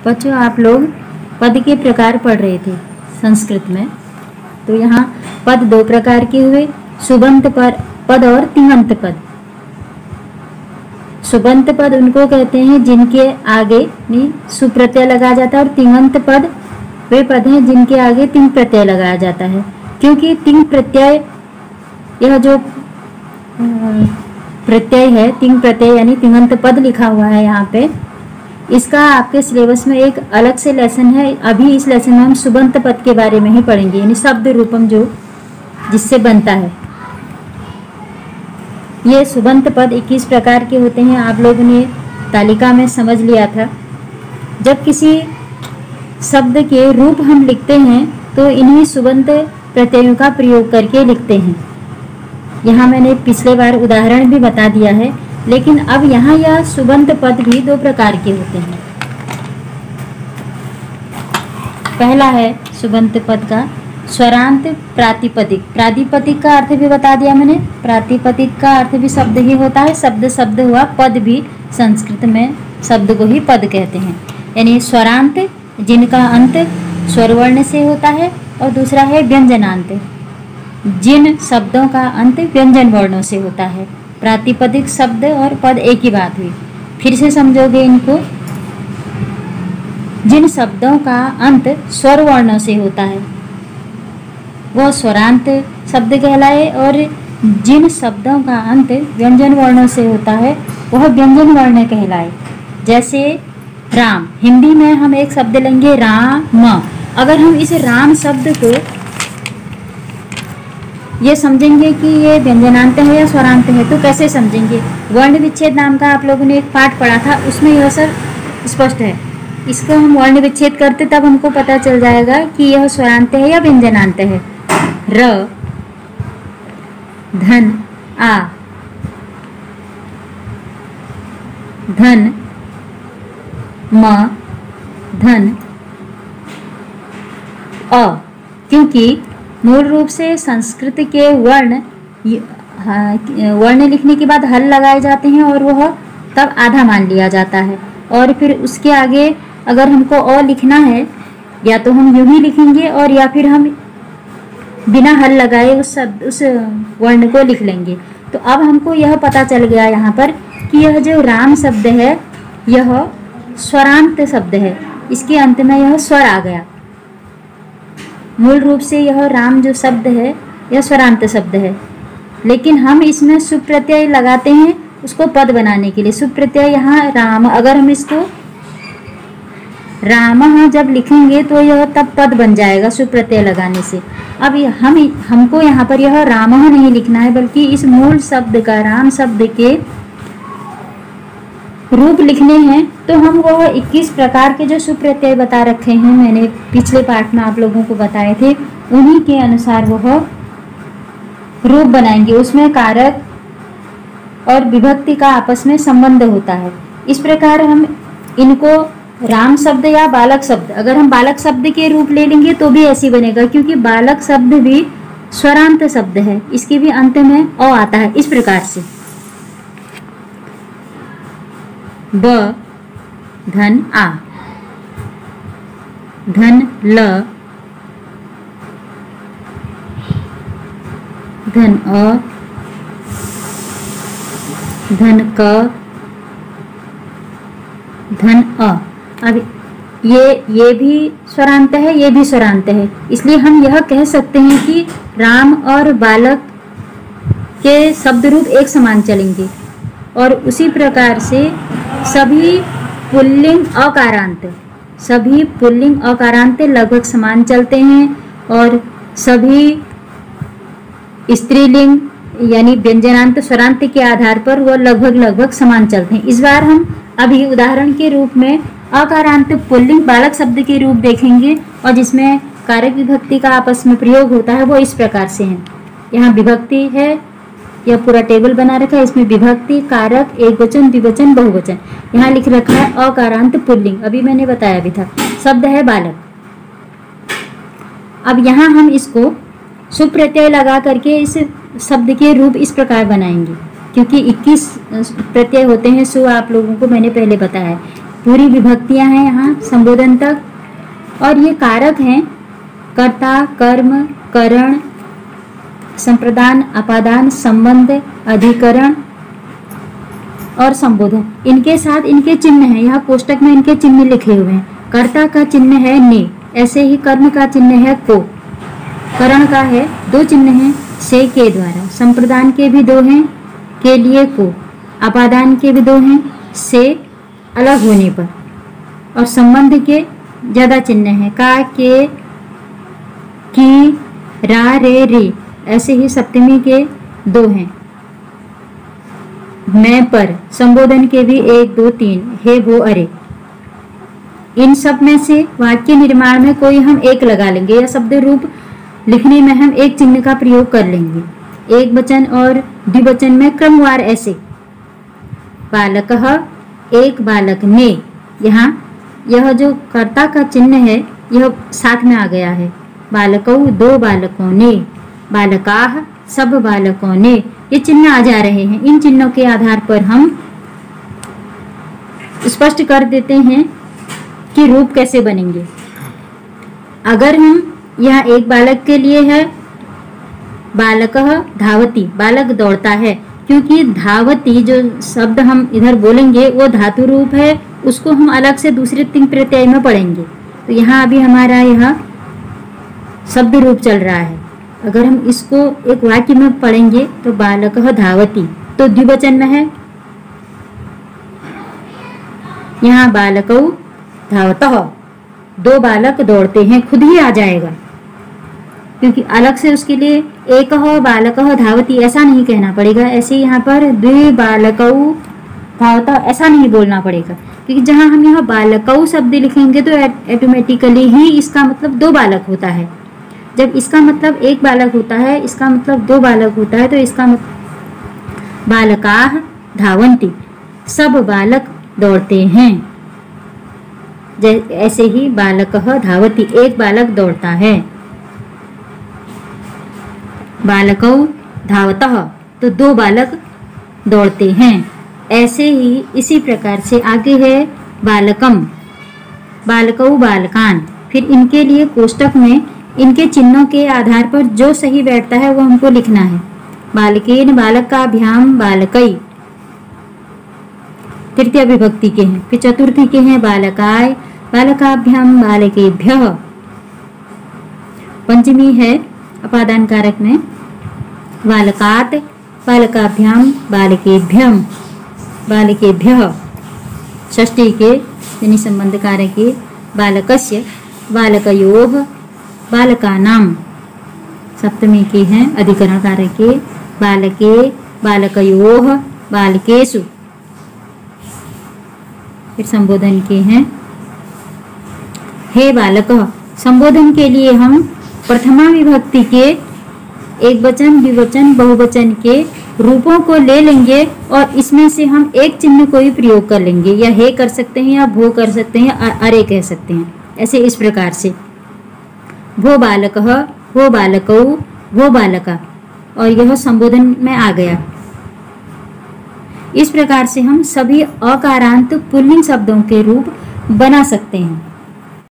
बच्चों, आप लोग पद के प्रकार पढ़ रहे थे संस्कृत में। तो यहाँ पद दो प्रकार के हुए, सुबंत पद और तिङंत पद। सुबंत पद उनको कहते हैं जिनके आगे सु प्रत्यय लगाया जाता है, और तिङंत पद वे पद हैं जिनके आगे तिङ प्रत्यय लगाया जाता है। क्योंकि तिङ प्रत्यय, यह जो प्रत्यय है तिङ प्रत्यय यानी तिङंत पद लिखा हुआ है यहाँ पे, इसका आपके सिलेबस में एक अलग से लेसन है। अभी इस लेसन में हम सुबंत पद के बारे में ही पढ़ेंगे, यानी शब्द रूपम जो जिससे बनता है। ये सुबंत पद 21 प्रकार के होते हैं। आप लोगों ने तालिका में समझ लिया था। जब किसी शब्द के रूप हम लिखते हैं तो इन्हीं सुबंत प्रत्ययों का प्रयोग करके लिखते हैं। यहाँ मैंने पिछले बार उदाहरण भी बता दिया है, लेकिन अब यहाँ यह सुबंत पद भी दो प्रकार के होते हैं। पहला है सुबंत पद का स्वरांत प्रातिपदिक। प्रातिपदिक का अर्थ भी बता दिया मैंने। प्रातिपदिक का अर्थ भी शब्द ही होता है। शब्द शब्द हुआ, पद भी संस्कृत में शब्द को ही पद कहते हैं। यानी स्वरांत जिनका अंत स्वर वर्ण से होता है, और दूसरा है व्यंजनांत जिन शब्दों का अंत व्यंजन वर्णों से होता है। प्रातिपदिक शब्द और पद एक ही बात हुई। फिर से समझोगे इनको। जिन शब्दों का अंत स्वर वर्णों से होता है वो स्वरांत शब्द कहलाए, और जिन शब्दों का अंत व्यंजन वर्णों से होता है वह व्यंजन वर्ण कहलाए। जैसे राम, हिंदी में हम एक शब्द लेंगे राम। अगर हम इस राम शब्द को ये समझेंगे कि ये व्यंजनांत है या स्वरांत है, तो कैसे समझेंगे? वर्ण विच्छेद नाम का आप लोगों ने एक पाठ पढ़ा था, उसमें यह सब स्पष्ट है। इसको हम वर्ण विच्छेद करते तब हमको पता चल जाएगा कि यह स्वरांत है या व्यंजनांत है। र, धन, आ, धन, म, धन, अ। क्योंकि मूल रूप से संस्कृत के वर्ण लिखने के बाद हल लगाए जाते हैं और वह तब आधा मान लिया जाता है। और फिर उसके आगे अगर हमको अ लिखना है, या तो हम यूं ही लिखेंगे और या फिर हम बिना हल लगाए उस वर्ण को लिख लेंगे। तो अब हमको यह पता चल गया यहाँ पर कि यह जो राम शब्द है यह स्वरांत शब्द है। इसके अंत में यह स्वर आ गया। मूल रूप से यह राम जो शब्द है यह स्वरांत शब्द है, लेकिन हम इसमें सुप्रत्यय लगाते हैं उसको पद बनाने के लिए। सुप्रत्यय यहाँ राम, अगर हम इसको राम जब लिखेंगे तो यह तब पद बन जाएगा सुप्रत्यय लगाने से। अब हमको यहाँ पर यह राम नहीं लिखना है, बल्कि इस मूल शब्द का, राम शब्द के रूप लिखने हैं। तो हम वह 21 प्रकार के जो सुप्रत्यय बता रखे हैं, मैंने पिछले पाठ में आप लोगों को बताए थे, उन्हीं के अनुसार वह रूप बनाएंगे। उसमें कारक और विभक्ति का आपस में संबंध होता है। इस प्रकार हम इनको राम शब्द या बालक शब्द, अगर हम बालक शब्द के रूप ले लेंगे तो भी ऐसी बनेगा, क्योंकि बालक शब्द भी स्वरांत शब्द है। इसके भी अंत में अ आता है। इस प्रकार से ब, धन, आ, धन, ल, धन, अ, धन, क, धन, अ। अब ये भी स्वरांत है, ये भी स्वरांत है। इसलिए हम यह कह सकते हैं कि राम और बालक के शब्द रूप एक समान चलेंगे। और उसी प्रकार से सभी पुल्लिंग अकारांत लगभग समान चलते हैं, और सभी स्त्रीलिंग यानी व्यंजनांत स्वरांत के आधार पर वह लगभग समान चलते हैं। इस बार हम अभी उदाहरण के रूप में अकारांत पुल्लिंग बालक शब्द के रूप देखेंगे, और जिसमें कारक विभक्ति का आपस में प्रयोग होता है वो इस प्रकार से है। यहाँ विभक्ति है, यह पूरा टेबल बना रखा है। इसमें विभक्ति, कारक, एकवचन, द्विवचन, बहुवचन। यहाँ लिख रखा है अकारांत पुल्लिंग, अभी मैंने बताया भी था। शब्द है बालक। अब यहाँ हम इसको सुप्रत्यय लगा करके इस शब्द के रूप इस प्रकार बनाएंगे, क्योंकि 21 प्रत्यय होते हैं। सो आप लोगों को मैंने पहले बताया है। पूरी विभक्तियां हैं यहाँ संबोधन तक। और ये कारक हैं कर्ता, कर्म, करण, संप्रदान, अपादान, संबंध, अधिकरण और संबोधन। इनके साथ इनके चिन्ह हैं, यहाँ कोष्टक में इनके चिन्ह लिखे हुए हैं। कर्ता का चिन्ह है ने, ऐसे ही कर्म का चिन्ह है को, करण का है 2 चिन्ह हैं से के द्वारा, संप्रदान के भी 2 हैं के लिए को, अपादान के भी 2 हैं से अलग होने पर, और संबंध के ज्यादा चिन्ह हैं का, के, की, रा, रे, रे, ऐसे ही सप्तमी के 2 हैं। मैं पर, संबोधन के भी 1, 2, 3, हे, वो, अरे। इन सब में से वाक्य निर्माण में कोई हम एक लगा लेंगे या शब्द रूप लिखने में हम एक चिन्ह का प्रयोग कर लेंगे। एक वचन और द्विवचन में क्रमवार ऐसे बालकः, एक बालक ने, यहाँ यह जो कर्ता का चिन्ह है यह साथ में आ गया है। बालकौ, 2 बालकों ने, बालकाः, सब बालकों ने, ये चिन्ह आ जा रहे हैं। इन चिन्हों के आधार पर हम स्पष्ट कर देते हैं कि रूप कैसे बनेंगे। अगर हम यहाँ एक बालक के लिए है बालकः धावति, बालक दौड़ता है, क्योंकि धावति जो शब्द हम इधर बोलेंगे वो धातु रूप है, उसको हम अलग से दूसरे 3 प्रत्यय में पढ़ेंगे। तो यहाँ अभी हमारा यह शब्द रूप चल रहा है। अगर हम इसको एक वाक्य में पढ़ेंगे तो बालकः धावति, तो द्विवचन में है, यहाँ बालकौ धावतः, 2 बालक दौड़ते हैं, खुद ही आ जाएगा, क्योंकि अलग से उसके लिए एकः बालकः धावति ऐसा नहीं कहना पड़ेगा। ऐसे यहाँ पर 2 बालकौ धावतः ऐसा नहीं बोलना पड़ेगा, क्योंकि जहाँ हम यहाँ बालकौ शब्द लिखेंगे तो ऑटोमेटिकली ही इसका मतलब 2 बालक होता है। जब इसका मतलब 1 बालक होता है, इसका मतलब 2 बालक होता है, तो इसका मतलब बालकाः धावन्ति, सब बालक दौड़ते हैं। ऐसे ही बालकः धावति, 1 बालक दौड़ता है। बालकौ धावतः, तो 2 बालक दौड़ते हैं। ऐसे ही इसी प्रकार से आगे है बालकम, बालकौ बालकान। फिर इनके लिए कोष्टक में इनके चिन्हों के आधार पर जो सही बैठता है वो हमको लिखना है। बालकेन, बालकाभ्याम, बालकई, तृतीय विभक्ति के हैं। फिर चतुर्थी के हैं बालकाय, बालकाभ्याम, बालकेभ्यः। पंचमी है अपादान कारक में बालकात, बालकाभ्याम, बालकेभ्यम, बालकेभ्यः। षष्ठी के यानी संबंध कारक के बालकस्य, बालकयोः, बालकानां। सप्तमी के हैं अधिकरण कारक के बालके, बालकयोः, बालकेषु। फिर संबोधन के हैं हे बालकः। संबोधन के लिए हम प्रथमा विभक्ति के एक वचन, द्विवचन, बहुवचन के रूपों को ले लेंगे और इसमें से हम एक चिन्ह को ही प्रयोग कर लेंगे, या हे कर सकते हैं, या भो कर सकते हैं, या अरे कह सकते हैं। ऐसे इस प्रकार से वो बालकः, वो बालकौ, वो बालका, और यह संबोधन में आ गया। इस प्रकार से हम सभी अकारांत पुल्लिंग शब्दों के रूप बना सकते हैं।